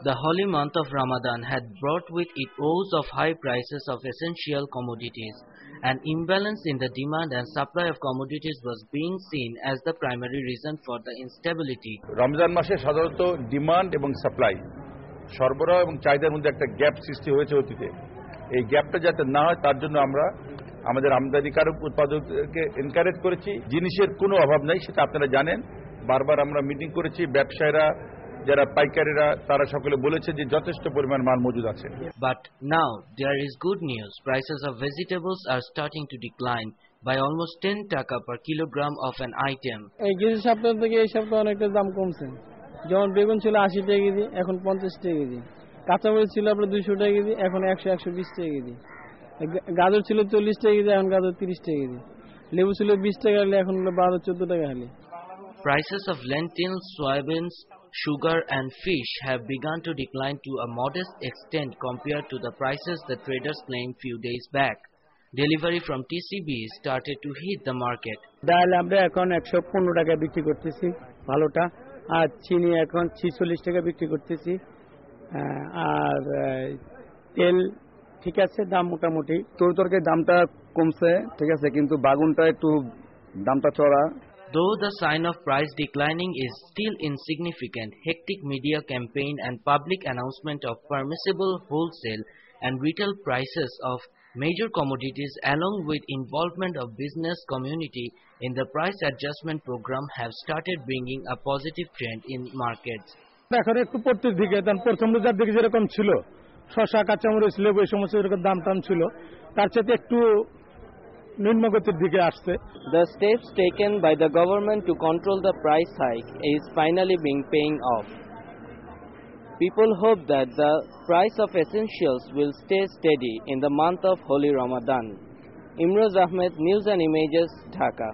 The holy month of Ramadan had brought with it woes of high prices of essential commodities. An imbalance in the demand and supply of commodities was being seen as the primary reason for the instability. Ramzan মাসে সাধারণত demand এবং supply সরবরাহ এবং চাহিদার মধ্যে একটা gap সৃষ্টি হয়েছে অতীতে। এই গ্যাপটা যাতে না হয় তার জন্য আমরা আমাদের আমদানিকারক উৎপাদকদেরকে এনকারেজ করেছি। জিনিসের কোনো অভাব নাই, সেটা আপনারা জানেন। বারবার আমরা মিটিং করেছি, ব্যবসায়ীরা যারা পাইকারীরা তারা সকলে বলেছে যে যথেষ্ট পরিমাণ মাল মজুদ আছে। But now there is good news. Prices of vegetables are starting to decline by almost 10 taka per kilogram of an item. এই কিছু সপ্তাহ থেকে এই সপ্তাহে অনেকটা দাম কমছে। যেমন বেগুন ছিল 80 টাকা কেজি, এখন 50 টাকা কেজি। কাঁচামরিচ ছিল আপনার 200 টাকা কেজি, এখন 100-120 টাকা কেজি। গাজর ছিল 40 টাকা কেজি, এখন গাজর 30 টাকা কেজি। লেবু ছিল 20 টাকা হলে এখন 12-14 টাকা হলে। Prices of lentils, soybeans, sugar and fish have begun to decline to a modest extent compared to the prices the traders claimed few days back. Delivery from TCB started to hit the market. ডাল আমরা এখন 115 টাকা বিক্রি করতেছি ভালোটা, আর চিনি এখন 46 টাকা বিক্রি করতেছি। আর তেল ঠিক আছে, দাম মোটামুটি। তরকারির দামটা কমছে, ঠিক আছে, কিন্তু বাগুনটা একটু দামটা চড়া। Though the sign of price declining is still insignificant, hectic media campaign and public announcement of permissible wholesale and retail prices of major commodities along with involvement of business community in the price adjustment program have started bringing a positive trend in markets. এখন একটু পড়তে দিকে প্রথম রোজার দিকে যেরকম ছিল শসা, কাঁচামরিচ, লেবু এই সমস্ত এরকম দাম ছিল, তার সাথে একটু নিম্নগতির দিকে আসছে। The steps taken by the government to control the price hike is finally being paying off. People hope that the price of essentials will stay steady in the month of Holy Ramadan. Imroz Ahmed, News and Images, Dhaka.